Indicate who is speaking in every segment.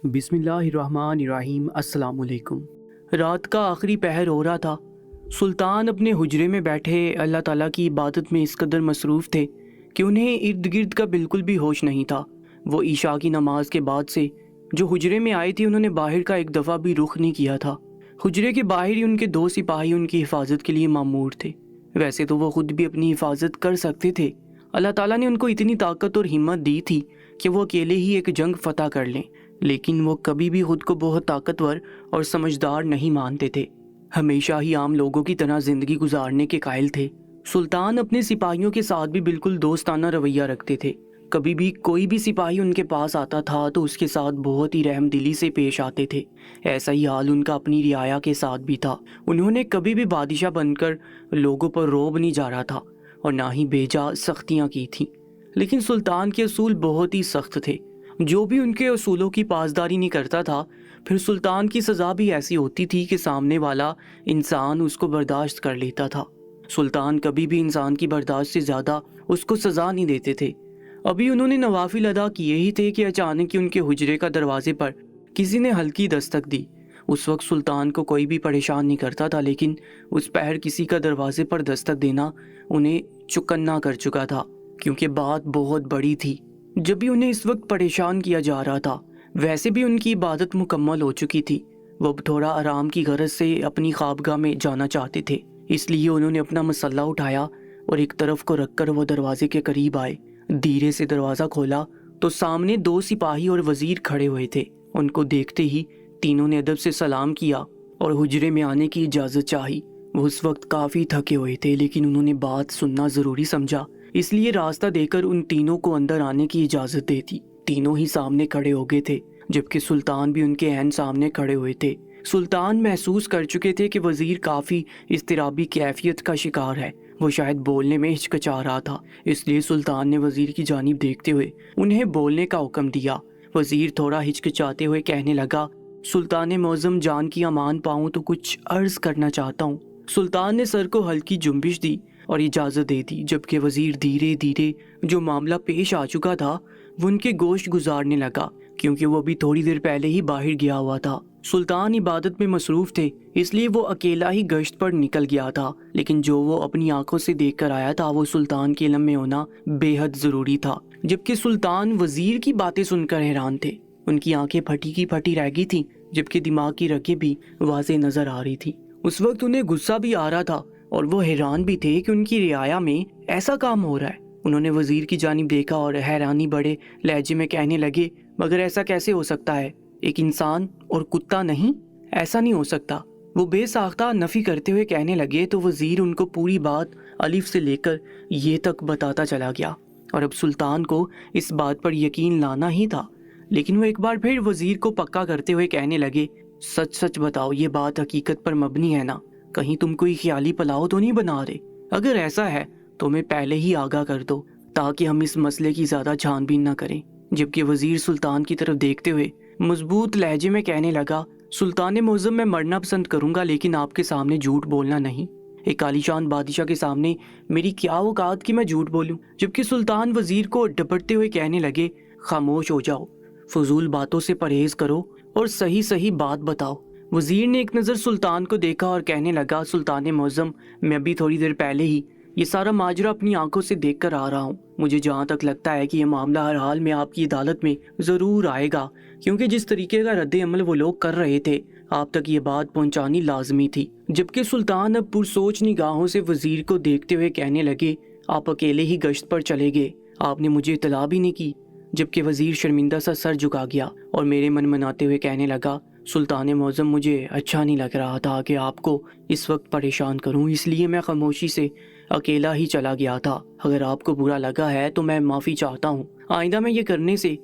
Speaker 1: بسم اللہ الرحمن الرحیم۔ السلام علیکم۔ رات کا آخری پہر ہو رہا تھا۔ سلطان اپنے حجرے میں بیٹھے اللہ تعالیٰ کی عبادت میں اس قدر مصروف تھے کہ انہیں ارد گرد کا بالکل بھی ہوش نہیں تھا۔ وہ عشاء کی نماز کے بعد سے جو حجرے میں آئے تھے انہوں نے باہر کا ایک دفعہ بھی رخ نہیں کیا تھا۔ حجرے کے باہر ہی ان کے 2 سپاہی ان کی حفاظت کے لیے مامور تھے۔ ویسے تو وہ خود بھی اپنی حفاظت کر سکتے تھے، اللہ تعالیٰ نے ان کو اتنی طاقت اور ہمت دی تھی کہ وہ اکیلے ہی ایک جنگ فتح کر لیں، لیکن وہ کبھی بھی خود کو بہت طاقتور اور سمجھدار نہیں مانتے تھے، ہمیشہ ہی عام لوگوں کی طرح زندگی گزارنے کے قائل تھے۔ سلطان اپنے سپاہیوں کے ساتھ بھی بالکل دوستانہ رویہ رکھتے تھے۔ کبھی بھی کوئی بھی سپاہی ان کے پاس آتا تھا تو اس کے ساتھ بہت ہی رحم دلی سے پیش آتے تھے۔ ایسا ہی حال ان کا اپنی رعایا کے ساتھ بھی تھا۔ انہوں نے کبھی بھی بادشاہ بن کر لوگوں پر روب نہیں جاڑا تھا اور نہ ہی بیجا سختیاں کی تھیں، لیکن سلطان کے اصول بہت ہی سخت تھے۔ جو بھی ان کے اصولوں کی پاسداری نہیں کرتا تھا، پھر سلطان کی سزا بھی ایسی ہوتی تھی کہ سامنے والا انسان اس کو برداشت کر لیتا تھا۔ سلطان کبھی بھی انسان کی برداشت سے زیادہ اس کو سزا نہیں دیتے تھے۔ ابھی انہوں نے نوافل ادا کیے ہی تھے کہ اچانک ہی ان کے حجرے کا دروازے پر کسی نے ہلکی دستک دی۔ اس وقت سلطان کو کوئی بھی پریشان نہیں کرتا تھا، لیکن اس پہر کسی کا دروازے پر دستک دینا انہیں چکنا کر چکا تھا، کیونکہ بات بہت بڑی تھی۔ جب بھی انہیں اس وقت پریشان کیا جا رہا تھا، ویسے بھی ان کی عبادت مکمل ہو چکی تھی۔ وہ اب تھوڑا آرام کی غرض سے اپنی خوابگاہ میں جانا چاہتے تھے، اس لیے انہوں نے اپنا مسلح اٹھایا اور ایک طرف کو رکھ کر وہ دروازے کے قریب آئے۔ دھیرے سے دروازہ کھولا تو سامنے 2 سپاہی اور وزیر کھڑے ہوئے تھے۔ ان کو دیکھتے ہی تینوں نے ادب سے سلام کیا اور حجرے میں آنے کی اجازت چاہی۔ وہ اس وقت کافی تھکے ہوئے تھے، لیکن انہوں نے بات سننا ضروری سمجھا، اس لیے راستہ دے کر ان تینوں کو اندر آنے کی اجازت دے دی۔ تینوں ہی سامنے کھڑے ہو گئے تھے، جبکہ سلطان بھی ان کے عین سامنے کھڑے ہوئے تھے۔ سلطان محسوس کر چکے تھے کہ وزیر کافی اضطرابی کیفیت کا شکار ہے، وہ شاید بولنے میں ہچکچا رہا تھا، اس لیے سلطان نے وزیر کی جانب دیکھتے ہوئے انہیں بولنے کا حکم دیا۔ وزیر تھوڑا ہچکچاتے ہوئے کہنے لگا، سلطان معظم جان کی امان پاؤں تو کچھ عرض کرنا چاہتا ہوں۔ سلطان نے سر کو ہلکی جنبش دی اور اجازت دے دی، جبکہ وزیر دھیرے دھیرے جو معاملہ پیش آ چکا تھا وہ ان کے گوشت گزارنے لگا، کیونکہ وہ بھی تھوڑی دیر پہلے ہی باہر گیا ہوا تھا۔ سلطان عبادت میں مصروف تھے، اس لیے وہ اکیلا ہی گشت پر نکل گیا تھا، لیکن جو وہ اپنی آنکھوں سے دیکھ کر آیا تھا وہ سلطان کے علم میں ہونا بے حد ضروری تھا۔ جبکہ سلطان وزیر کی باتیں سن کر حیران تھے، ان کی آنکھیں پھٹی کی پھٹی رہ گئی تھیں، جبکہ دماغ کی رگیں بھی واضح نظر آ رہی تھی۔ اس وقت انہیں غصہ بھی آ رہا تھا اور وہ حیران بھی تھے کہ ان کی رعایا میں ایسا کام ہو رہا ہے۔ انہوں نے وزیر کی جانب دیکھا اور حیرانی بڑے لہجے میں کہنے لگے، مگر ایسا کیسے ہو سکتا ہے؟ ایک انسان اور کتا نہیں، ایسا نہیں ہو سکتا۔ وہ بے ساختہ نفی کرتے ہوئے کہنے لگے تو وزیر ان کو پوری بات الف سے لے کر یہ تک بتاتا چلا گیا، اور اب سلطان کو اس بات پر یقین لانا ہی تھا، لیکن وہ ایک بار پھر وزیر کو پکا کرتے ہوئے کہنے لگے، سچ سچ بتاؤ، یہ بات حقیقت پر مبنی ہے نا؟ کہیں تم کوئی خیالی پلاؤ تو نہیں بنا رہے؟ اگر ایسا ہے تو میں پہلے ہی آگاہ کر دو تاکہ ہم اس مسئلے کی زیادہ چھان بین نہ کریں۔ جبکہ وزیر سلطان کی طرف دیکھتے ہوئے مضبوط لہجے میں کہنے لگا، سلطان معظم میں مرنا پسند کروں گا، لیکن آپ کے سامنے جھوٹ بولنا نہیں۔ ایک عالیشان بادشاہ کے سامنے میری کیا اوقات کہ میں جھوٹ بولوں؟ جبکہ سلطان وزیر کو ڈپٹتے ہوئے کہنے لگے، خاموش ہو جاؤ، فضول باتوں سے پرہیز کرو اور صحیح صحیح بات بتاؤ۔ وزیر نے ایک نظر سلطان کو دیکھا اور کہنے لگا، سلطان معظم، میں ابھی تھوڑی دیر پہلے ہی یہ سارا ماجرا اپنی آنکھوں سے دیکھ کر آ رہا ہوں۔ مجھے جہاں تک لگتا ہے کہ یہ معاملہ ہر حال میں آپ کی عدالت میں ضرور آئے گا، کیونکہ جس طریقے کا رد عمل وہ لوگ کر رہے تھے آپ تک یہ بات پہنچانی لازمی تھی۔ جبکہ سلطان اب پرسوچ نگاہوں سے وزیر کو دیکھتے ہوئے کہنے لگے، آپ اکیلے ہی گشت پر چلے گئے، آپ نے مجھے اطلاع بھی نہیں کی۔ جبکہ وزیر شرمندہ سا سر جھکا گیا اور میرے من مناتے ہوئے کہنے لگا، سلطان معظم، مجھے اچھا نہیں لگ رہا تھا کہ آپ کو اس وقت پریشان کروں، اس لیے میں خاموشی سے اکیلا ہی چلا گیا تھا۔ اگر آپ کو برا لگا ہے تو میں معافی چاہتا ہوں، آئندہ میں یہ کرنے سے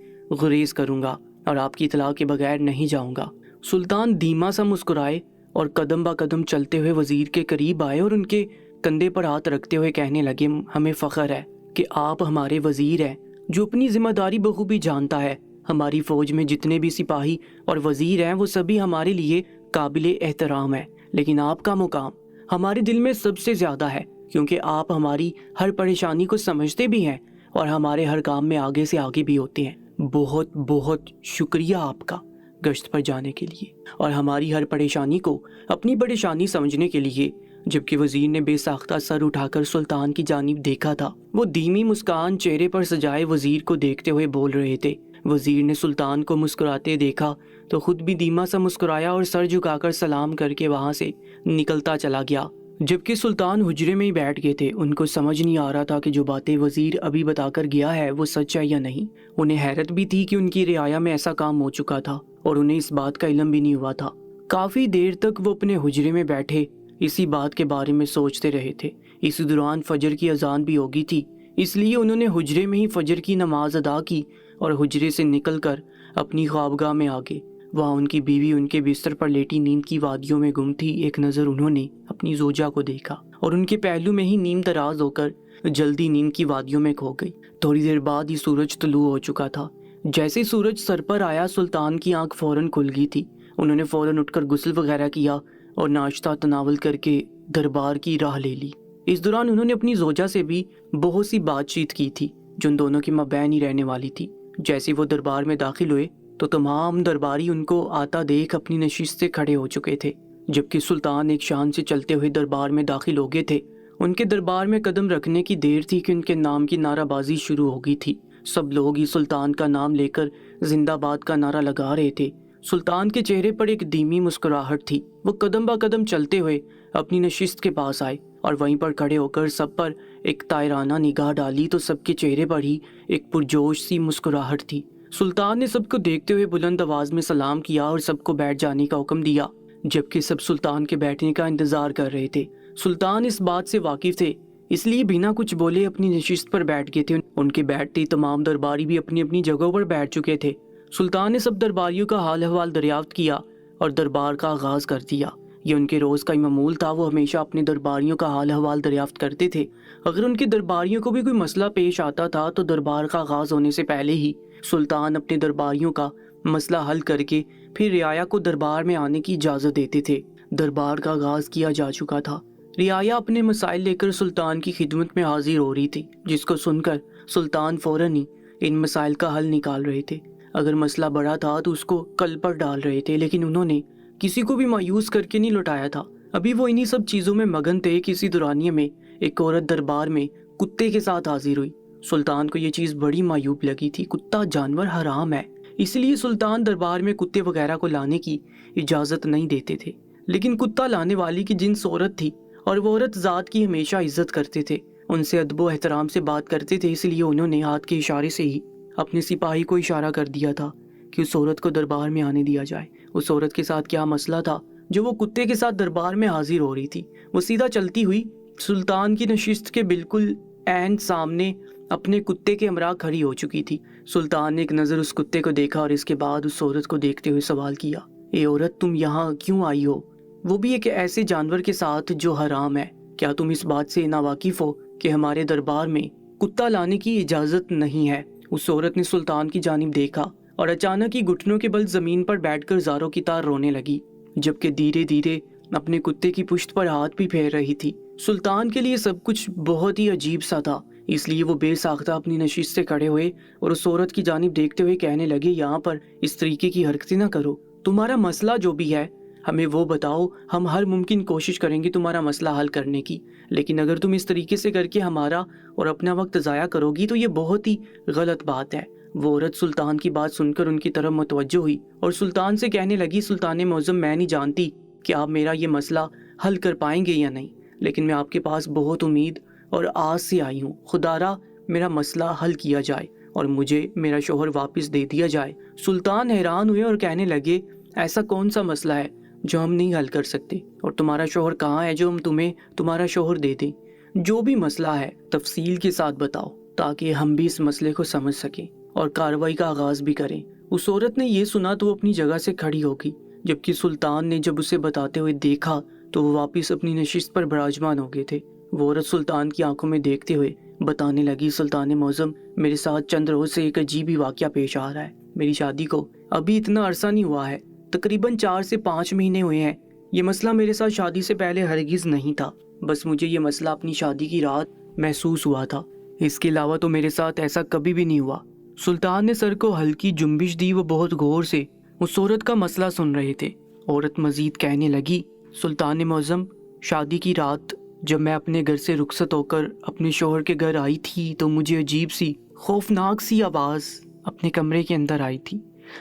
Speaker 1: گریز کروں گا اور آپ کی اطلاع کے بغیر نہیں جاؤں گا۔ سلطان دھیما سا مسکرائے اور قدم با قدم چلتے ہوئے وزیر کے قریب آئے اور ان کے کندھے پر ہاتھ رکھتے ہوئے کہنے لگے، ہمیں فخر ہے کہ آپ ہمارے وزیر ہیں جو اپنی ذمہ داری بخوبی جانتا ہے۔ ہماری فوج میں جتنے بھی سپاہی اور وزیر ہیں وہ سبھی ہمارے لیے قابل احترام ہیں، لیکن آپ کا مقام ہمارے دل میں سب سے زیادہ ہے، کیونکہ آپ ہماری ہر پریشانی کو سمجھتے بھی ہیں اور ہمارے ہر کام میں آگے سے آگے بھی ہوتے ہیں۔ بہت بہت شکریہ آپ کا۔ گشت پر جانے کے لیے اور ہماری ہر پریشانی کو اپنی پریشانی سمجھنے کے لیے۔ جبکہ وزیر نے بے ساختہ سر اٹھا کر سلطان کی جانب دیکھا تھا۔ وہ دھیمی مسکان چہرے پر سجائے وزیر کو دیکھتے ہوئے بول رہے تھے۔ وزیر نے سلطان کو مسکراتے دیکھا تو خود بھی دھیما سا مسکرایا اور سر جھکا کر سلام کر کے وہاں سے نکلتا چلا گیا۔ جبکہ سلطان حجرے میں ہی بیٹھ گئے تھے، ان کو سمجھ نہیں آ رہا تھا کہ جو باتیں وزیر ابھی بتا کر گیا ہے وہ سچ ہے یا نہیں۔ انہیں حیرت بھی تھی کہ ان کی رعایا میں ایسا کام ہو چکا تھا اور انہیں اس بات کا علم بھی نہیں ہوا تھا۔ کافی دیر تک وہ اپنے حجرے میں بیٹھے اسی بات کے بارے میں سوچتے رہے تھے۔ اس دوران فجر کی اذان بھی ہو گئی تھی، اس لیے انہوں نے حجرے میں ہی فجر کی نماز ادا کی اور حجرے سے نکل کر اپنی خوابگاہ میں آ گئے۔ وہاں ان کی بیوی ان کے بستر پر لیٹی نیند کی وادیوں میں گم تھی۔ ایک نظر انہوں نے اپنی زوجہ کو دیکھا اور ان کے پہلو میں ہی نیم دراز ہو کر جلدی نیند کی وادیوں میں کھو گئی۔ تھوڑی دیر بعد ہی سورج طلوع ہو چکا تھا۔ جیسے سورج سر پر آیا سلطان کی آنکھ فوراً کھل گئی تھی۔ انہوں نے فوراً اٹھ کر غسل وغیرہ کیا اور ناشتہ تناول کر کے دربار کی راہ لے لی۔ اس دوران انہوں نے اپنی زوجہ سے بھی بہت سی بات چیت کی تھی جو ان دونوں کے مابین ہی رہنے والی تھی۔ جیسے وہ دربار میں داخل ہوئے تو تمام درباری ان کو آتا دیکھ اپنی نشست سے کھڑے ہو چکے تھے، جبکہ سلطان ایک شان سے چلتے ہوئے دربار میں داخل ہو گئے تھے۔ ان کے دربار میں قدم رکھنے کی دیر تھی کہ ان کے نام کی نعرہ بازی شروع ہو گئی تھی۔ سب لوگ ہی سلطان کا نام لے کر زندہ باد کا نعرہ لگا رہے تھے۔ سلطان کے چہرے پر ایک دھیمی مسکراہٹ تھی۔ وہ قدم با قدم چلتے ہوئے اپنی نشست کے پاس آئے اور وہیں پر کھڑے ہو کر سب پر ایک طائرانہ نگاہ ڈالی تو سب کے چہرے پر ہی ایک پرجوش سی مسکراہٹ تھی۔ سلطان نے سب کو دیکھتے ہوئے بلند آواز میں سلام کیا اور سب کو بیٹھ جانے کا حکم دیا، جبکہ سب سلطان کے بیٹھنے کا انتظار کر رہے تھے۔ سلطان اس بات سے واقف تھے، اس لیے بنا کچھ بولے اپنی نشست پر بیٹھ گئے تھے۔ ان کے بیٹھتے ہی تمام درباری بھی اپنی اپنی جگہوں پر بیٹھ چکے تھے۔ سلطان نے سب درباریوں کا حال احوال دریافت کیا اور دربار کا آغاز کر دیا۔ یہ ان کے روز کا ہی معمول تھا، وہ ہمیشہ اپنے درباریوں کا حال احوال دریافت کرتے تھے۔ اگر ان کے درباریوں کو بھی کوئی مسئلہ پیش آتا تھا تو دربار کا آغاز ہونے سے پہلے ہی سلطان اپنے درباریوں کا مسئلہ حل کر کے پھر رعایا کو دربار میں آنے کی اجازت دیتے تھے۔ دربار کا آغاز کیا جا چکا تھا۔ رعایا اپنے مسائل لے کر سلطان کی خدمت میں حاضر ہو رہی تھی، جس کو سن کر سلطان فوراً ہی ان مسائل کا حل نکال رہے تھے۔ اگر مسئلہ بڑا تھا تو اس کو کل پر ڈال رہے تھے، لیکن انہوں نے کسی کو بھی مایوس کر کے نہیں لوٹایا تھا۔ ابھی وہ انہی سب چیزوں میں مگن تھے کہ اسی دورانیے میں ایک عورت دربار میں کتے کے ساتھ حاضر ہوئی۔ سلطان کو یہ چیز بڑی معیوب لگی تھی۔ کتا جانور حرام ہے، اس لیے سلطان دربار میں کتے وغیرہ کو لانے کی اجازت نہیں دیتے تھے، لیکن کتا لانے والی کی جنس عورت تھی اور وہ عورت ذات کی ہمیشہ عزت کرتے تھے، ان سے ادب و احترام سے بات کرتے تھے، اس لیے انہوں نے ہاتھ کے اشارے سے ہی اپنے سپاہی کو اشارہ کر دیا تھا کہ اس عورت کو دربار میں آنے دیا جائے۔ اس عورت کے ساتھ کیا مسئلہ تھا جو وہ کتے کے ساتھ دربار میں حاضر ہو رہی تھی؟ وہ سیدھا چلتی ہوئی سلطان کی نشست کے بالکل عین سامنے اپنے کتے کے ہمراہ کھڑی ہو چکی تھی۔ سلطان نے ایک نظر اس کتے کو دیکھا اور اس کے بعد اس عورت کو دیکھتے ہوئے سوال کیا، اے عورت، تم یہاں کیوں آئی ہو؟ وہ بھی ایک ایسے جانور کے ساتھ جو حرام ہے۔ کیا تم اس بات سے ناواقف ہو کہ ہمارے دربار میں کتا لانے کی اجازت نہیں ہے؟ اس عورت نے سلطان کی جانب دیکھا اور اچانک ہی گھٹنوں کے بل زمین پر بیٹھ کر زاروں کی طرح رونے لگی، جبکہ دھیرے دھیرے اپنے کتے کی پشت پر ہاتھ بھی پھیر رہی تھی۔ سلطان کے لیے سب کچھ بہت ہی عجیب سا تھا، اس لیے وہ بے ساختہ اپنی نشست سے کھڑے ہوئے اور اس عورت کی جانب دیکھتے ہوئے کہنے لگے، یہاں پر اس طریقے کی حرکتیں نہ کرو، تمہارا مسئلہ جو بھی ہے ہمیں وہ بتاؤ، ہم ہر ممکن کوشش کریں گے تمہارا مسئلہ حل کرنے کی، لیکن اگر تم اس طریقے سے کر کے ہمارا اور اپنا وقت ضائع کرو گی تو یہ بہت ہی غلط بات ہے۔ وہ عورت سلطان کی بات سن کر ان کی طرف متوجہ ہوئی اور سلطان سے کہنے لگی، سلطان معظم، میں نہیں جانتی کہ آپ میرا یہ مسئلہ حل کر پائیں گے یا نہیں، لیکن میں آپ کے پاس بہت امید اور آس سے آئی ہوں، خدا را میرا مسئلہ حل کیا جائے اور مجھے میرا شوہر واپس دے دیا جائے۔ سلطان حیران ہوئے اور کہنے لگے، ایسا کون سا مسئلہ ہے جو ہم نہیں حل کر سکتے، اور تمہارا شوہر کہاں ہے جو ہم تمہیں تمہارا شوہر دے دیں؟ جو بھی مسئلہ ہے تفصیل کے ساتھ بتاؤ تاکہ ہم بھی اس مسئلے کو سمجھ سکیں اور کارروائی کا آغاز بھی کریں۔ اس عورت نے یہ سنا تو اپنی جگہ سے کھڑی ہو گئی، جبکہ سلطان نے جب اسے بتاتے ہوئے دیکھا تو وہ واپس اپنی نشست پر براجمان ہو گئے تھے۔ وہ عورت سلطان کی آنکھوں میں دیکھتے ہوئے بتانے لگی، سلطان معظم، میرے ساتھ چند روز سے ایک عجیب ہی واقعہ پیش آ رہا ہے۔ میری شادی کو ابھی اتنا عرصہ نہیں ہوا ہے، تقریباً 4 سے 5 مہینے ہوئے ہیں۔ یہ مسئلہ میرے ساتھ شادی سے پہلے ہرگز نہیں تھا، بس مجھے یہ مسئلہ اپنی شادی کی رات محسوس ہوا تھا، اس کے علاوہ تو میرے ساتھ ایسا کبھی بھی نہیں ہوا۔ سلطان نے سر کو ہلکی جنبش دی، وہ بہت غور سے उस औरत का मसला सुन रहे थे। औरत मजीद कहने लगी, सुल्तान मुअज़्ज़म, शादी की रात जब मैं अपने घर से रुखसत होकर अपने शौहर के घर आई थी तो मुझे अजीब सी खौफनाक सी आवाज़ अपने कमरे के अंदर आई थी,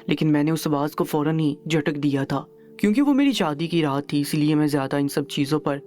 Speaker 1: लेकिन मैंने उस आवाज़ को फ़ौरन ही झटक दिया था क्योंकि वो मेरी शादी की रात थी, इसलिए मैं ज़्यादा इन सब चीज़ों पर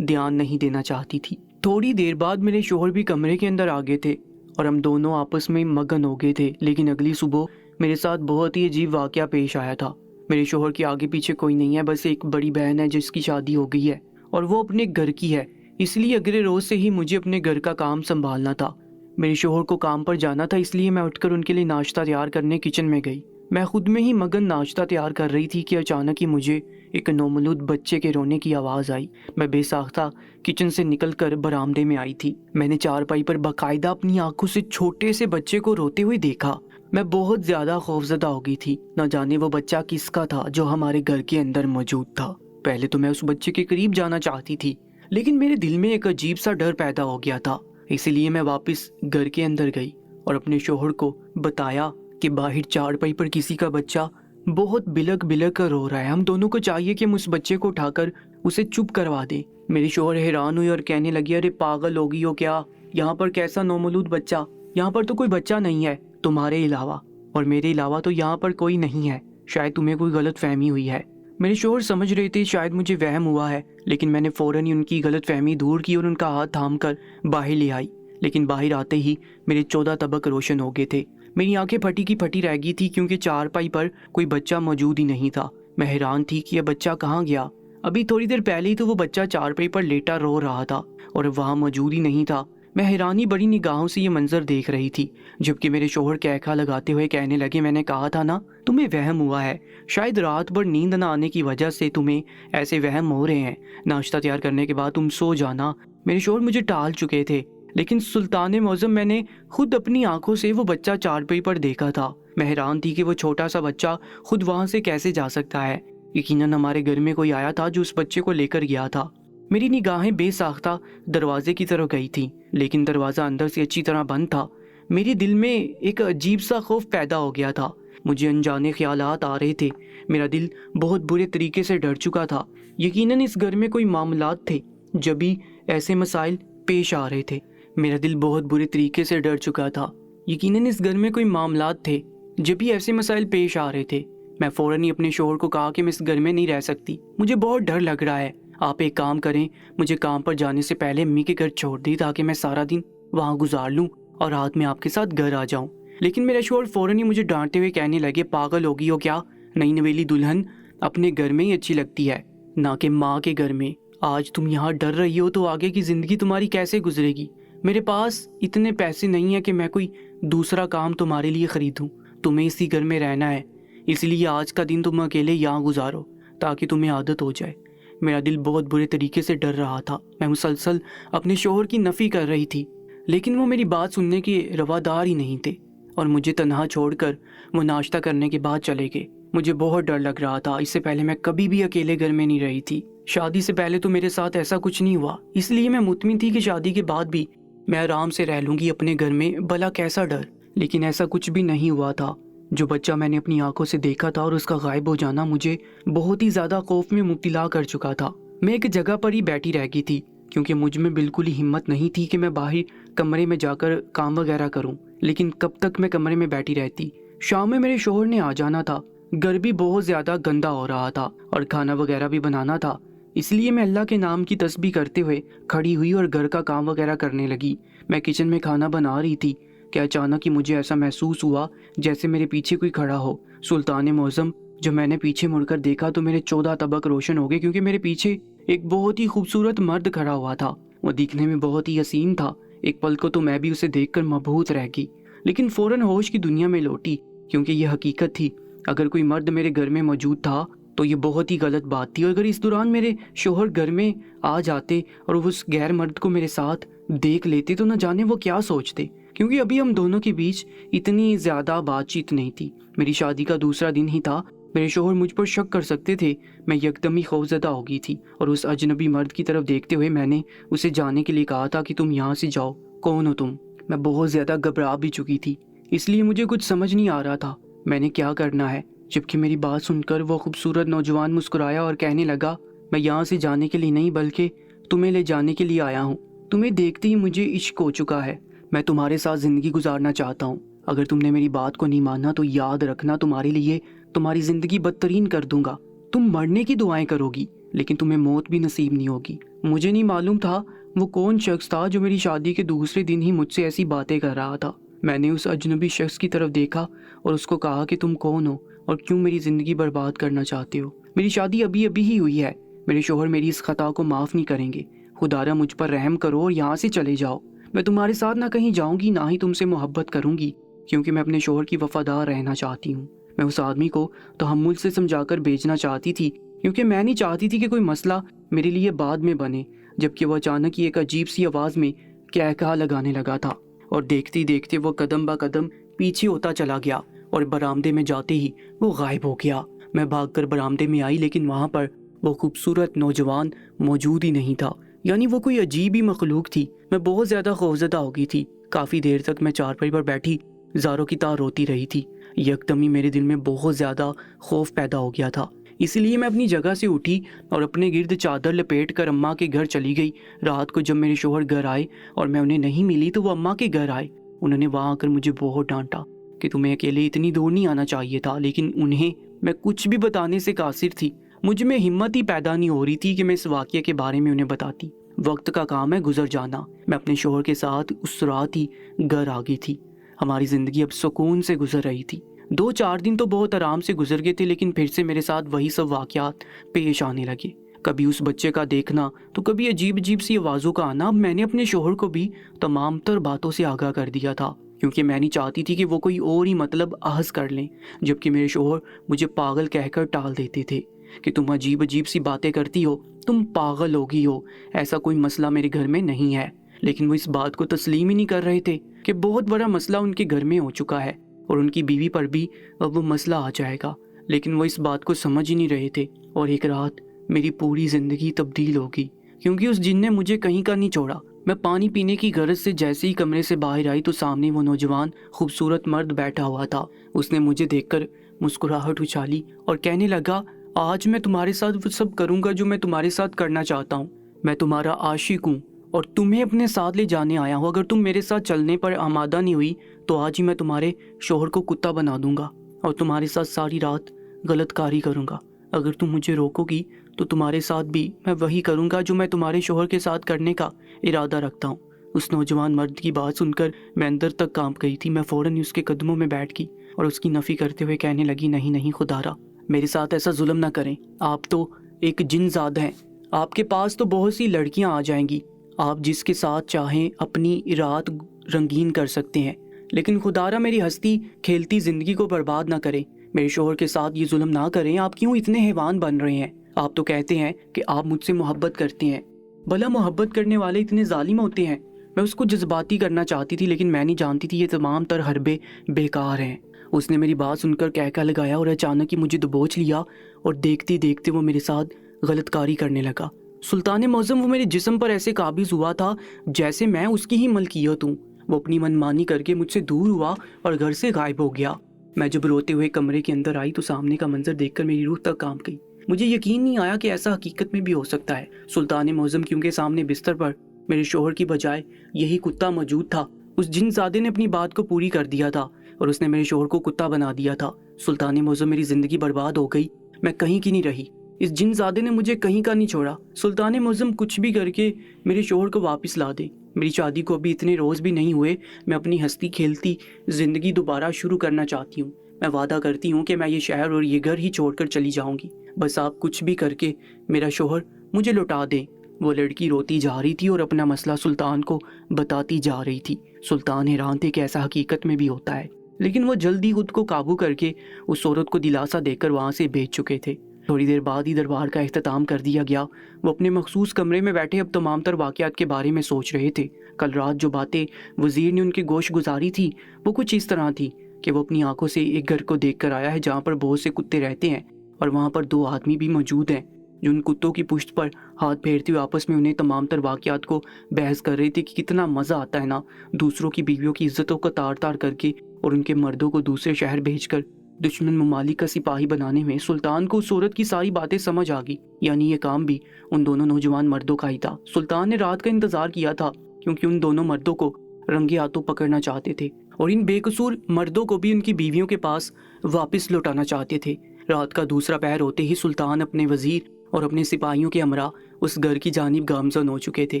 Speaker 1: ध्यान नहीं देना चाहती थी। थोड़ी देर बाद मेरे शौहर भी कमरे के अंदर आ गए थे और हम दोनों आपस में मगन हो गए थे। लेकिन अगली सुबह मेरे साथ बहुत ही अजीब वाक़या पेश आया था। मेरे शौहर के आगे पीछे कोई नहीं है, बस एक बड़ी बहन है जिसकी शादी हो गई है और वो अपने घर की है, इसलिए अगले रोज़ से ही मुझे अपने घर का काम संभालना था। मेरे शौहर को काम पर जाना था, इसलिए मैं उठकर उनके लिए नाश्ता तैयार करने किचन में गई। मैं खुद में ही मगन नाश्ता तैयार कर रही थी कि अचानक ही मुझे एक नौमौलूद बच्चे के रोने की आवाज़ आई। मैं बेसाख्ता किचन से निकलकर बरामदे में आई थी। मैंने चारपाई पर बाकायदा अपनी आंखों से छोटे से बच्चे को रोते हुए देखा। मैं बहुत ज़्यादा खौफजदा हो गई थी। न जाने वो बच्चा किसका था जो हमारे घर के अंदर मौजूद था। पहले तो मैं उस बच्चे के करीब जाना चाहती थी, लेकिन मेरे दिल में एक अजीब सा डर पैदा हो गया था। इसलिए मैं वापस घर के अंदर गई और अपने शौहर को बताया कि बाहर चारपाई पर किसी का बच्चा बहुत बिलक बिलक कर रो रहा है। हम दोनों को चाहिए कि हम उस बच्चे को उठाकर उसे चुप करवा दें। मेरी शौहर हैरान हुई और कहने लगी, अरे पागल हो गई हो क्या? यहाँ पर कैसा नौमौलूद बच्चा? यहाँ पर तो कोई बच्चा नहीं है तुम्हारे अलावा, और मेरे अलावा तो यहाँ पर कोई नहीं है। शायद तुम्हें कोई गलत फहमी हुई है। मेरे शौहर समझ रहे थे शायद मुझे वहम हुआ है, लेकिन मैंने फ़ौरन ही उनकी गलत फहमी दूर की और उनका हाथ थाम कर बाहर ले आई। लेकिन बाहर आते ही मेरे 14 तबक रोशन हो गए थे। मेरी आंखें फटी की फटी रह गई थी क्योंकि चारपाई पर कोई बच्चा मौजूद ही नहीं था। मैं हैरान थी कि यह बच्चा कहाँ गया। अभी थोड़ी देर पहले ही तो वो बच्चा चारपाई पर लेटा रो रहा था और वहाँ मौजूद ही नहीं था। मैं हैरानी बड़ी निगाहों से ये मंजर देख रही थी, जबकि मेरे शौहर कहखा लगाते हुए कहने लगे, मैंने कहा था ना तुम्हें वहम हुआ है। शायद रात भर नींद न आने की वजह से तुम्हें ऐसे वहम हो रहे हैं। नाश्ता तैयार करने के बाद तुम सो जाना। मेरे शौहर मुझे टाल चुके थे, लेकिन सुल्तान मुअज़्ज़म, मैंने खुद अपनी आंखों से वो बच्चा चारपाई पर देखा था। मैं हैरान थी कि वो छोटा सा बच्चा खुद वहां से कैसे जा सकता है। यकीनन हमारे घर में कोई आया था जो उस बच्चे को लेकर गया था। मेरी निगाहें बेसाख्ता दरवाजे की तरफ गई थी, लेकिन दरवाज़ा अंदर से अच्छी तरह बंद था। मेरे दिल में एक अजीब सा खौफ पैदा हो गया था। मुझे अनजाने ख्यालात आ रहे थे। मेरा दिल बहुत बुरे तरीके से डर चुका था। यकीनन इस घर में कोई मामलात थे जब भी ऐसे मसाइल पेश आ रहे थे। मेरा दिल बहुत बुरे तरीके से डर चुका था। यकीनन इस घर में कोई मामलात थे जब भी ऐसे मसाइल पेश आ रहे थे। मैं फ़ौरन ही अपने शौहर को कहा कि मैं इस घर में नहीं रह सकती, मुझे बहुत डर लग रहा है। आप एक काम करें, मुझे काम पर जाने से पहले अम्मी के घर छोड़ दी ताकि मैं सारा दिन वहाँ गुजार लूँ और रात में आपके साथ घर आ जाऊँ। लेकिन मेरा शौहर फ़ौरन ही मुझे डांटते हुए कहने लगे, पागल होगी हो क्या? नई नवेली दुल्हन अपने घर में ही अच्छी लगती है, ना कि माँ के घर में। आज तुम यहाँ डर रही हो तो आगे की ज़िंदगी तुम्हारी कैसे गुजरेगी? मेरे पास इतने पैसे नहीं है कि मैं कोई दूसरा काम तुम्हारे लिए ख़रीदूँ। तुम्हें इसी घर में रहना है, इसलिए आज का दिन तुम अकेले यहाँ गुजारो ताकि तुम्हें आदत हो जाए। मेरा दिल बहुत बुरे तरीके से डर रहा था। मैं मुसलसल अपने शौहर की नफ़ी कर रही थी, लेकिन वो मेरी बात सुनने के रवादार ही नहीं थे और मुझे तन्हा छोड़कर वो नाश्ता करने के बाद चले गए। मुझे बहुत डर लग रहा था। इससे पहले मैं कभी भी अकेले घर में नहीं रही थी। शादी से पहले तो मेरे साथ ऐसा कुछ नहीं हुआ, इसलिए मैं मुतमिन थी कि शादी के बाद भी मैं आराम से रह लूँगी अपने घर में, भला कैसा डर। लेकिन ऐसा कुछ भी नहीं हुआ था। जो बच्चा मैंने अपनी आंखों से देखा था और उसका गायब हो जाना मुझे बहुत ही ज़्यादा खौफ में मुब्तला कर चुका था। मैं एक जगह पर ही बैठी रह गई थी क्योंकि मुझ में बिल्कुल ही हिम्मत नहीं थी कि मैं बाहर कमरे में जाकर काम वगैरह करूं। लेकिन कब तक मैं कमरे में बैठी रहती। शाम में मेरे शौहर ने आ जाना था। घर भी बहुत ज़्यादा गंदा हो रहा था और खाना वगैरह भी बनाना था, इसलिए मैं अल्लाह के नाम की तस्बीह करते हुए खड़ी हुई और घर का काम वगैरह करने लगी। मैं किचन में खाना बना रही थी कि अचानक ही मुझे ऐसा महसूस हुआ जैसे मेरे पीछे कोई खड़ा हो। सुल्तान मुअज़्ज़म, जब मैंने पीछे मुड़कर देखा तो मेरे 14 तबक रोशन हो गए क्योंकि मेरे पीछे एक बहुत ही खूबसूरत मर्द खड़ा हुआ था। वो दिखने में बहुत ही हसीन था। एक पल को तो मैं भी उसे देखकर मबहूत रह गई, लेकिन फ़ौरन होश की दुनिया में लौटी क्योंकि यह हकीकत थी। अगर कोई मर्द मेरे घर में मौजूद था तो ये बहुत ही गलत बात थी। और अगर इस दौरान मेरे शौहर घर में आ जाते और वो उस गैर मर्द को मेरे साथ देख लेते तो न जाने वो क्या सोचते, क्योंकि अभी हम दोनों के बीच इतनी ज़्यादा बातचीत नहीं थी। मेरी शादी का दूसरा दिन ही था। मेरे शौहर मुझ पर शक कर सकते थे। मैं यकदम ही खौफजदा हो गई थी और उस अजनबी मर्द की तरफ देखते हुए मैंने उसे जाने के लिए कहा था कि तुम यहाँ से जाओ, कौन हो तुम? मैं बहुत ज़्यादा घबरा भी चुकी थी, इसलिए मुझे कुछ समझ नहीं आ रहा था मैंने क्या करना है। जबकि मेरी बात सुनकर वो खूबसूरत नौजवान मुस्कुराया और कहने लगा, मैं यहाँ से जाने के लिए नहीं बल्कि तुम्हें ले जाने के लिए आया हूँ। तुम्हें देखते ही मुझे इश्क हो चुका है। मैं तुम्हारे साथ ज़िंदगी गुजारना चाहता हूँ। अगर तुमने मेरी बात को नहीं माना तो याद रखना, तुम्हारे लिए तुम्हारी ज़िंदगी बदतरीन कर दूंगा। तुम मरने की दुआएं करोगी लेकिन तुम्हें मौत भी नसीब नहीं होगी। मुझे नहीं मालूम था वो कौन शख्स था जो मेरी शादी के दूसरे दिन ही मुझसे ऐसी बातें कर रहा था। मैंने उस अजनबी शख्स की तरफ देखा और उसको कहा कि तुम कौन हो और क्यों मेरी ज़िंदगी बर्बाद करना चाहते हो। मेरी शादी अभी अभी ही हुई है। मेरे शोहर मेरी इस खता को माफ़ नहीं करेंगे। खुदारा मुझ पर रहम करो और यहाँ से चले जाओ। मैं तुम्हारे साथ ना कहीं जाऊँगी ना ही तुमसे मोहब्बत करूँगी, क्योंकि मैं अपने शोहर की वफादार रहना चाहती हूँ। मैं उस आदमी को तहम्मुल से समझाकर भेजना चाहती थी, क्योंकि मैं नहीं चाहती थी कि कोई मसला मेरे लिए बाद में बने। जबकि वो अचानक ही एक अजीब सी आवाज़ में कहकहा लगाने लगा था और देखते देखते वो कदम ब कदम पीछे होता चला गया और बरामदे में जाते ही वो गायब हो गया। मैं भागकर बरामदे में आई, लेकिन वहाँ पर वो खूबसूरत नौजवान मौजूद ही नहीं था। यानी वो कोई अजीब ही मखलूक थी। मैं बहुत ज़्यादा खौफजदा हो गई थी। काफ़ी देर तक मैं चारपाई पर बैठी ज़ारों की तार रोती रही थी। यकदम ही मेरे दिल में बहुत ज़्यादा खौफ पैदा हो गया था। इसलिए मैं अपनी जगह से उठी और अपने गिर्द चादर लपेट कर अम्मा के घर चली गई। रात को जब मेरे शोहर घर आए और मैं उन्हें नहीं मिली तो वो अम्मा के घर आए। उन्होंने वहाँ आकर मुझे बहुत डांटा कि तुम्हें अकेले इतनी दूर नहीं आना चाहिए था, लेकिन उन्हें मैं कुछ भी बताने से कासिर थी। मुझ में हिम्मत ही पैदा नहीं हो रही थी कि मैं इस वाक़ये के बारे में उन्हें बताती। वक्त का काम है गुजर जाना। मैं अपने शोहर के साथ उस रात ही घर आ गई थी। हमारी ज़िंदगी अब सुकून से गुजर रही थी। 2-4 दिन तो बहुत आराम से गुजर गए थे, लेकिन फिर से मेरे साथ वही सब वाक़यात पेश आने लगे। कभी उस बच्चे का देखना तो कभी अजीब अजीब सी आवाज़ों का आना। मैंने अपने शोहर को भी तमाम तर बातों से आगाह कर दिया था, क्योंकि मैं नहीं चाहती थी कि वो कोई और ही मतलब आहज़ कर लें। जबकि मेरे शोहर मुझे पागल कहकर टाल देते थे कि तुम अजीब अजीब सी बातें करती हो, तुम पागल होगी हो, ऐसा कोई मसला मेरे घर में नहीं है। लेकिन वो इस बात को तस्लीम ही नहीं कर रहे थे कि बहुत बड़ा मसला उनके घर में हो चुका है और उनकी बीवी पर भी अब वो मसला आ जाएगा। लेकिन वो इस बात को समझ ही नहीं रहे थे। और एक रात मेरी पूरी ज़िंदगी तब्दील हो गई, क्योंकि उस जिन ने मुझे कहीं का नहीं छोड़ा। मैं पानी पीने की गरज से जैसे ही कमरे से बाहर आई तो सामने वो नौजवान खूबसूरत मर्द बैठा हुआ था। उसने मुझे देखकर मुस्कुराहट उछाली और कहने लगा, आज मैं तुम्हारे साथ वो सब करूँगा जो मैं तुम्हारे साथ करना चाहता हूँ। मैं तुम्हारा आशिक हूँ और तुम्हें अपने साथ ले जाने आया हूँ। अगर तुम मेरे साथ चलने पर आमादा नहीं हुई तो आज ही मैं तुम्हारे शोहर को कुत्ता बना दूंगा और तुम्हारे साथ सारी रात गलतकारी करूंगा। अगर तुम मुझे रोकोगी तो तुम्हारे साथ भी मैं वही करूंगा जो मैं तुम्हारे शोहर के साथ करने का इरादा रखता हूँ। उस नौजवान मर्द की बात सुनकर मैं अंदर तक कांप गई थी। मैं फ़ौरन ही उसके कदमों में बैठ गई और उसकी नफ़ी करते हुए कहने लगी, नहीं नहीं खुदारा, मेरे साथ ऐसा जुल्म ना करें। आप तो एक जिनज़ाद हैं। आपके पास तो बहुत सी लड़कियाँ आ जाएंगी। आप जिसके साथ चाहें अपनी रात रंगीन कर सकते हैं, लेकिन खुदारा मेरी हंसती खेलती ज़िंदगी को बर्बाद ना करें। मेरे शोहर के साथ ये जुल्म ना करें। आप क्यों इतने हैवान बन रहे हैं? आप तो कहते हैं कि आप मुझसे मोहब्बत करते हैं। भला मोहब्बत करने वाले इतने जालिम होते हैं? मैं उसको जज्बाती करना चाहती थी, लेकिन मैं नहीं जानती थी ये तमाम तर हरबे बेकार हैं। उसने मेरी बात सुनकर कहका लगाया और अचानक ही मुझे दबोच लिया और देखते देखते वो मेरे साथ गलतकारी करने लगा। सुल्तान मौज़म वो मेरे जिस्म पर ऐसे काबिज हुआ था जैसे मैं उसकी ही मलकियत हूँ। वो अपनी मनमानी करके मुझसे दूर हुआ और घर से गायब हो गया। मैं जब रोते हुए कमरे के अंदर आई तो सामने का मंजर देखकर मेरी रूह तक कांप गई। मुझे यकीन नहीं आया कि ऐसा हकीकत में भी हो सकता है। सुल्तान मौज़म क्योंकि सामने बिस्तर पर मेरे शोहर की बजाय यही कुत्ता मौजूद था। उस जिनज़ादे ने अपनी बात को पूरी कर दिया था और उसने मेरे शोहर को कुत्ता बना दिया था। सुल्तान मौज़म मेरी ज़िंदगी बर्बाद हो गई। मैं कहीं की नहीं रही। इस जिनज़ादे ने मुझे कहीं का नहीं छोड़ा। सुल्तान मौज़म कुछ भी करके मेरे शोहर को वापस ला दे। मेरी शादी को अभी इतने रोज़ भी नहीं हुए। मैं अपनी हंसती खेलती ज़िंदगी दोबारा शुरू करना चाहती हूँ। मैं वादा करती हूँ कि मैं ये शहर और ये घर ही छोड़कर चली जाऊँगी। बस आप कुछ भी करके मेरा शोहर मुझे लौटा दें। वो लड़की रोती जा रही थी और अपना मसला सुल्तान को बताती जा रही थी। सुल्तान हैरान थे कि ऐसा हकीकत में भी होता है, लेकिन वो जल्दी खुद को काबू करके उस औरत को दिलासा देकर वहाँ से भेज चुके थे। थोड़ी देर बाद ही दरबार का इख्तिताम कर दिया गया। वो अपने मखसूस कमरे में बैठे अब तमाम तर वाक़यात के बारे में सोच रहे थे। कल रात जो बातें वज़ीर ने उनके गोश गुजारी थी वो कुछ इस तरह थी कि वो अपनी आंखों से एक घर को देख कर आया है जहाँ पर बहुत से कुत्ते रहते हैं और वहाँ पर 2 आदमी भी मौजूद हैं जो उन कुत्तों की पुश्त पर हाथ फेरते हुए आपस में उन्हें तमाम तर वाक़यात को बहस कर रहे थे कि कितना मज़ा आता है ना दूसरों की बीवियों की इज्जतों को तार तार करके और उनके मर्दों को दूसरे शहर भेजकर दुश्मन ममालिक का सिपाही बनाने में सुल्तान को उस औरत की सारी बातें समझ आ गई, यानी ये काम भी उन दोनों नौजवान मर्दों का ही था। सुल्तान ने रात का इंतजार किया था क्योंकि उन दोनों मर्दों को रंगे हाथों पकड़ना चाहते थे और इन बेकसूर मर्दों को भी उनकी बीवियों के पास वापस लौटाना चाहते थे। रात का दूसरा पहर होते ही सुल्तान अपने वजीर और अपने सिपाहियों के हमरा उस घर की जानिब गामजन हो चुके थे,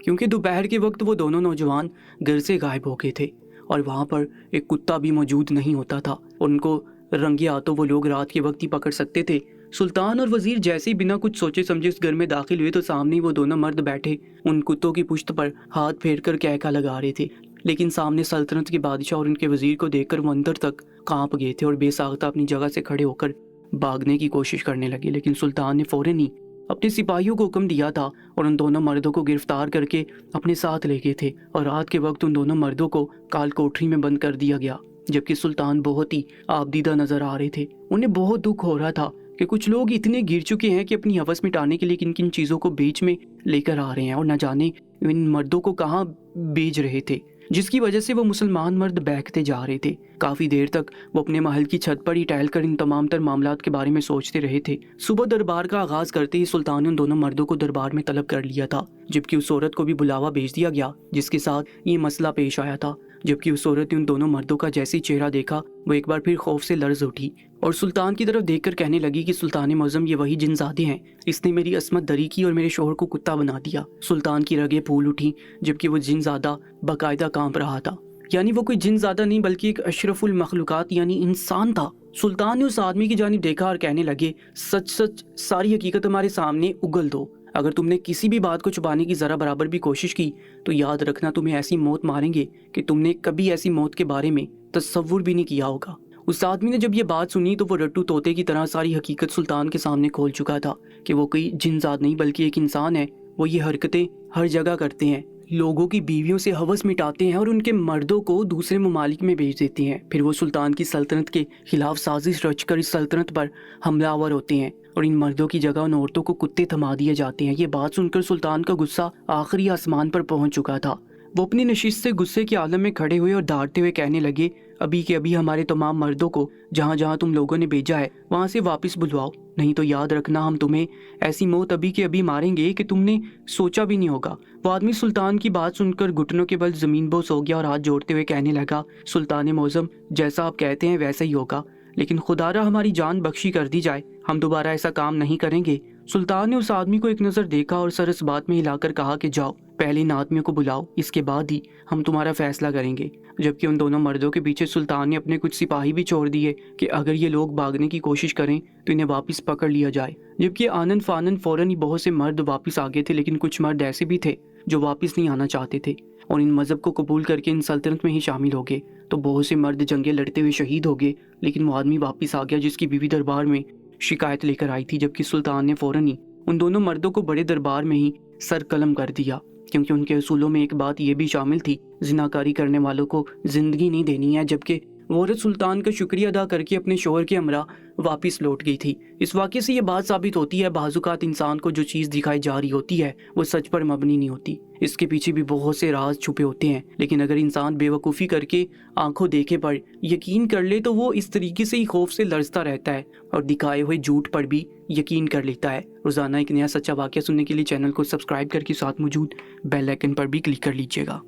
Speaker 1: क्योंकि दोपहर के वक्त वो दोनों नौजवान घर से गायब हो गए थे और वहाँ पर एक कुत्ता भी मौजूद नहीं होता था। उनको रंगे हाथों वो लोग रात के वक्त ही पकड़ सकते थे। सुल्तान और वजीर जैसे ही बिना कुछ सोचे समझे उस घर में दाखिल हुए तो सामने वो दोनों मर्द बैठे उन कुत्तों की पुश्त पर हाथ फेर कर कहका लगा रहे थे। लेकिन सामने सल्तनत के बादशाह और उनके वजीर को देखकर वो अंदर तक कांप गए थे और बेसाख्ता अपनी जगह से खड़े होकर भागने की कोशिश करने लगे। लेकिन सुल्तान ने फौरन ही अपने सिपाहियों को हुक्म दिया था और उन दोनों मर्दों को गिरफ्तार करके अपने साथ ले गए थे और रात के वक्त उन दोनों मर्दों को काल कोठरी में बंद कर दिया गया। जबकि सुल्तान बहुत ही आबदीदा नजर आ रहे थे। उन्हें बहुत दुख हो रहा था कि कुछ लोग इतने गिर चुके हैं कि अपनी हवस मिटाने के लिए किन किन चीज़ों को बीच में लेकर आ रहे हैं और न जाने इन मर्दों को कहाँ भेज रहे थे, जिसकी वजह से वो मुसलमान मर्द बहकते जा रहे थे। काफ़ी देर तक वो अपने महल की छत पर ही टहलकर इन तमाम तर मामलात के बारे में सोचते रहे थे। सुबह दरबार का आगाज करते ही सुल्तान ने उन दोनों मर्दों को दरबार में तलब कर लिया था, जबकि उस औरत को भी बुलावा भेज दिया गया जिसके साथ ये मसला पेश आया था। जबकि उस औरत ने उन दोनों मर्दों का जैसे ही चेहरा देखा वो एक बार फिर खौफ से लर्ज उठी और सुल्तान की तरफ देखकर कहने लगी कि सुल्तान मुअज़्ज़म, ये वही जिनज़ादे हैं, इसने मेरी असमत दरी की और मेरे शोहर को कुत्ता बना दिया। सुल्तान की रगें फूल उठी जबकि वो जिनज़ादा बाकायदा कांप रहा था, यानी वो कोई जिनज़ादा नहीं बल्कि एक अशरफुल मखलूकात यानी इंसान था। सुल्तान ने उस आदमी की जानिब देखा और कहने लगे, सच सच सारी हकीकत हमारे सामने उगल दो। अगर तुमने किसी भी बात को छुपाने की जरा बराबर भी कोशिश की तो याद रखना तुम्हें ऐसी मौत मारेंगे कि तुमने कभी ऐसी मौत के बारे में तसव्वुर भी नहीं किया होगा। उस आदमी ने जब ये बात सुनी तो वो रट्टू तोते की तरह सारी हकीकत सुल्तान के सामने खोल चुका था कि वो कोई जिनजात नहीं बल्कि एक इंसान है। वो ये हरकतें हर जगह करते हैं, लोगों की बीवियों से हवस मिटाते हैं और उनके मर्दों को दूसरे ममालिक में भेज देते हैं। फिर वो सुल्तान की सल्तनत के खिलाफ साजिश रचकर इस सल्तनत पर हमलावर होते हैं और इन मर्दों की जगह उन औरतों को कुत्ते थमा दिए जाते हैं। ये बात सुनकर सुल्तान का गुस्सा आखिरी आसमान पर पहुंच चुका था। वो अपनी नशिस्त से गुस्से के आलम में खड़े हुए और डांटते हुए कहने लगे, अभी के अभी हमारे तमाम मर्दों को जहाँ जहाँ तुम लोगों ने भेजा है वहाँ से वापस बुलवाओ, नहीं तो याद रखना हम तुम्हें ऐसी मौत अभी के अभी मारेंगे कि तुमने सोचा भी नहीं होगा। वो आदमी सुल्तान की बात सुनकर घुटनों के बल जमीन बोस हो गया और हाथ जोड़ते हुए कहने लगा, सुल्तान मुअज़्ज़म, जैसा आप कहते हैं वैसा ही होगा, लेकिन खुदारा हमारी जान बख्शी कर दी जाए, हम दोबारा ऐसा काम नहीं करेंगे। सुल्तान ने उस आदमी को एक नज़र देखा और सर इस बात में हिलाकर कहा कि जाओ पहले इन आदमियों को बुलाओ, इसके बाद ही हम तुम्हारा फैसला करेंगे। जबकि उन दोनों मर्दों के पीछे सुल्तान ने अपने कुछ सिपाही भी छोड़ दिए कि अगर ये लोग भागने की कोशिश करें तो इन्हें वापस पकड़ लिया जाए। जबकि आनन फानन फौरन ही बहुत से मर्द वापस आ गए थे, लेकिन कुछ मर्द ऐसे भी थे जो वापस नहीं आना चाहते थे और इन मजहब को कबूल करके इन सल्तनत में ही शामिल हो गए। तो बहुत से मर्द जंगे लड़ते हुए शहीद हो गए, लेकिन वो आदमी वापस आ गया जिसकी बीवी दरबार में शिकायत लेकर आई थी। जबकि सुल्तान ने फौरन ही उन दोनों मर्दों को बड़े दरबार में ही सर कलम कर दिया, क्योंकि उनके असूलों में एक बात ये भी शामिल थी, जिनाकारी करने वालों को जिंदगी नहीं देनी है। जबकि वो औरत सुल्तान का शुक्रिया अदा करके अपने शोहर के हमरा वापस लौट गई थी। इस वाक़े से ये बात साबित होती है, बाज़ुकात इंसान को जो चीज़ दिखाई जा रही होती है वो सच पर मबनी नहीं होती, इसके पीछे भी बहुत से राज छुपे होते हैं। लेकिन अगर इंसान बेवकूफ़ी करके आंखों देखे पर यकीन कर ले तो वो इस तरीके से ही खौफ से लरजता रहता है और दिखाए हुए झूठ पर भी यकीन कर लेता है। रोज़ाना एक नया सच्चा वाक़या सुनने के लिए चैनल को सब्सक्राइब करके साथ मौजूद बेल आइकन पर भी क्लिक कर लीजिएगा।